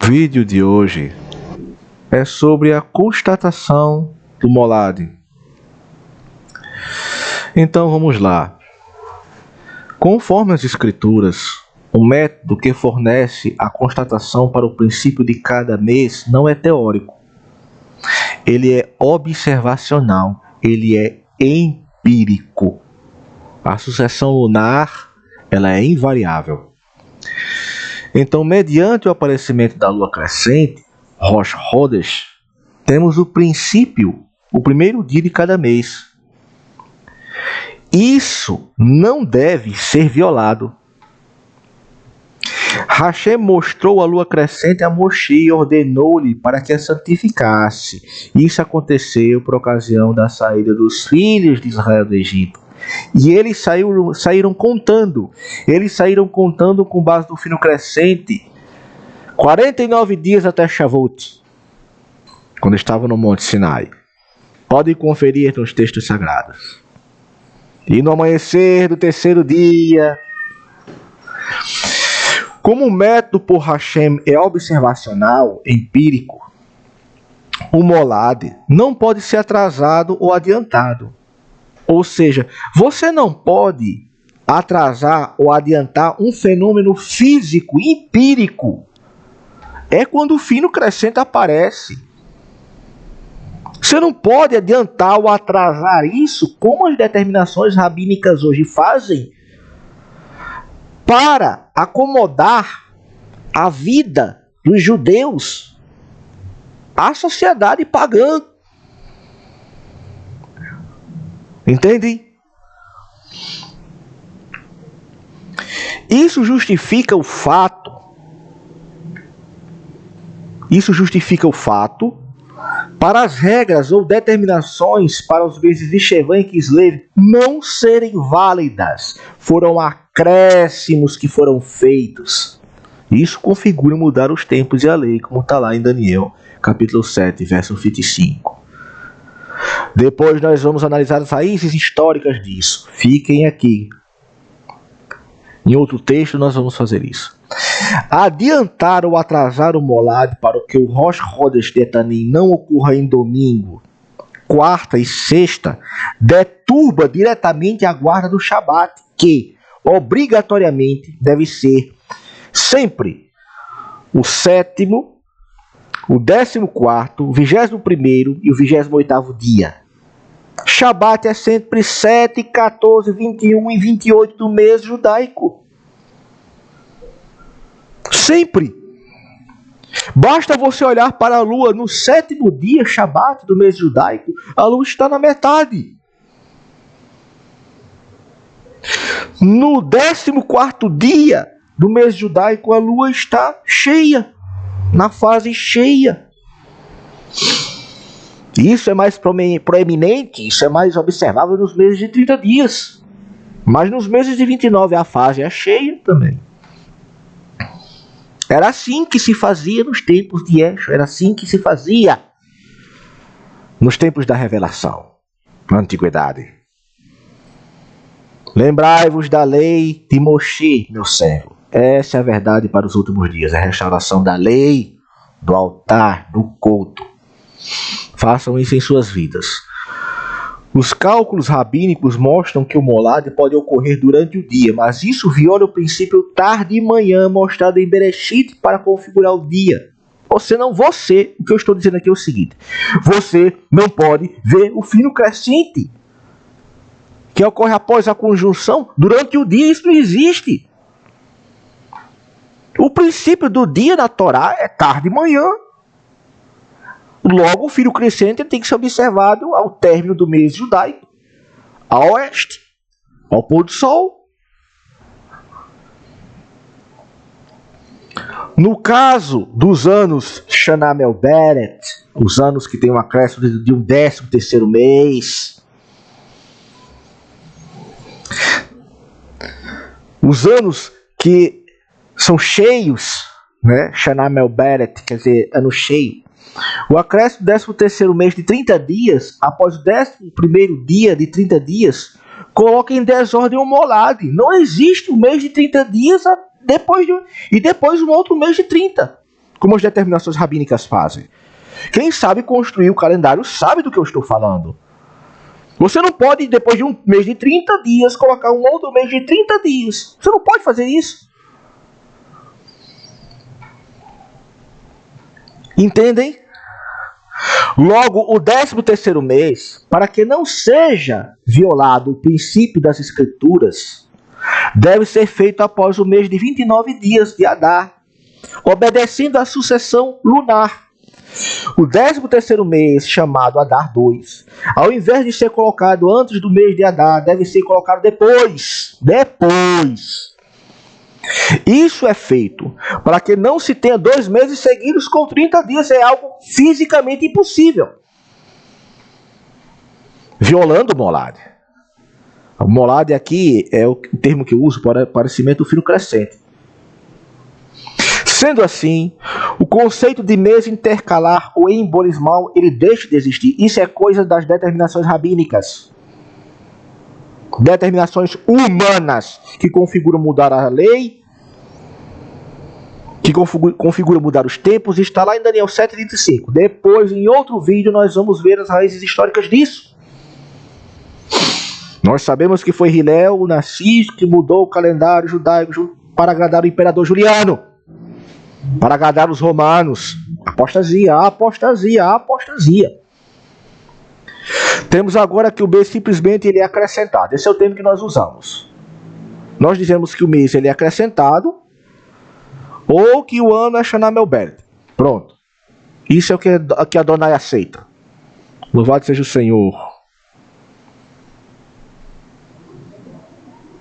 vídeo de hoje é sobre a constatação do Molad. Então vamos lá. Conforme as escrituras, o método que fornece a constatação para o princípio de cada mês não é teórico. Ele é observacional, ele é empírico. A sucessão lunar, ela é invariável. Então, mediante o aparecimento da lua crescente, Rosh Chodesh, temos o princípio, o primeiro dia de cada mês. Isso não deve ser violado. Hashem mostrou a lua crescente a Moshe e ordenou-lhe para que a santificasse. Isso aconteceu por ocasião da saída dos filhos de Israel do Egito. E eles saíram contando. Eles saíram contando com base no fino crescente 49 dias até Shavuot, quando estavam no Monte Sinai. Podem conferir nos textos sagrados. E no amanhecer do terceiro dia, como o método por Hashem é observacional, empírico, o Molad não pode ser atrasado ou adiantado. Ou seja, você não pode atrasar ou adiantar um fenômeno físico, empírico. É quando o fino crescente aparece. Você não pode adiantar ou atrasar isso, como as determinações rabínicas hoje fazem, para acomodar a vida dos judeus à sociedade pagã. Entende? Isso justifica o fato. Para as regras ou determinações para os meses de Shevan e Kislev não serem válidas. Foram acréscimos que foram feitos. Isso configura mudar os tempos e a lei, como está lá em Daniel, capítulo 7, verso 25. Depois nós vamos analisar as raízes históricas disso. Fiquem aqui. Em outro texto nós vamos fazer isso. Adiantar ou atrasar o Molad para que o Rosh Chodesh de Etanim não ocorra em domingo, quarta e sexta, deturba diretamente a guarda do Shabat, que obrigatoriamente deve ser sempre o sétimo, o 14º, o 21º e o 28º dia. Shabat é sempre 7, 14, 21 e 28 do mês judaico. Sempre. Basta você olhar para a lua no 7º dia, Shabat do mês judaico, a lua está na metade. No 14º dia do mês judaico, a lua está cheia, na fase cheia. Isso é mais proeminente, isso é mais observável nos meses de 30 dias. Mas nos meses de 29 a fase é cheia também. Era assim que se fazia nos tempos de Yeshua, era assim que se fazia nos tempos da revelação, na antiguidade. Lembrai-vos da lei de Moshe, meu servo. Essa é a verdade para os últimos dias, a restauração da lei, do altar, do culto. Façam isso em suas vidas. Os cálculos rabínicos mostram que o Molad pode ocorrer durante o dia, mas isso viola o princípio tarde e manhã mostrado em Bereshit para configurar o dia. O que eu estou dizendo aqui é o seguinte: você não pode ver o fino crescente que ocorre após a conjunção durante o dia. Isso não existe. O princípio do dia na Torá é tarde e manhã. Logo, o fino crescente tem que ser observado ao término do mês judaico, a oeste, ao pôr do sol. No caso dos anos Shana Melberet, os anos que tem um acréscimo de um 13º mês, os anos que são cheios, né? Shana Melberet, quer dizer, ano cheio. O acréscimo do 13º mês de 30 dias, após o 11º dia de 30 dias, coloca em desordem o Molad. Não existe um mês de 30 dias depois um outro mês de 30. como as determinações rabínicas fazem. Quem sabe construir o calendário sabe do que eu estou falando. Você não pode, depois de um mês de 30 dias, colocar um outro mês de 30 dias. Você não pode fazer isso. Entendem? Logo, o 13º mês, para que não seja violado o princípio das Escrituras, deve ser feito após o mês de 29 dias de Adar, obedecendo à sucessão lunar. O 13º mês, chamado Adar 2, ao invés de ser colocado antes do mês de Adar, deve ser colocado depois. Isso é feito para que não se tenha 2 meses seguidos com 30 dias. É algo fisicamente impossível. Violando o molade. O molade aqui é o termo que eu uso para parecimento do fino crescente. Sendo assim, o conceito de mês intercalar ou embolismal, ele deixa de existir. Isso é coisa das determinações rabínicas. Determinações humanas que configuram mudar a lei, que configura mudar os tempos, está lá em Daniel 7,25. Depois, em outro vídeo, nós vamos ver as raízes históricas disso. Nós sabemos que foi Hilel, o Narciso, que mudou o calendário judaico para agradar o imperador Juliano, para agradar os romanos. Apostasia. Temos agora que o mês simplesmente ele é acrescentado. Esse é o termo que nós usamos. Nós dizemos que o mês ele é acrescentado, ou que o ano é Shana Melbert. Pronto. Isso é o que a Adonai aceita. Louvado seja o Senhor.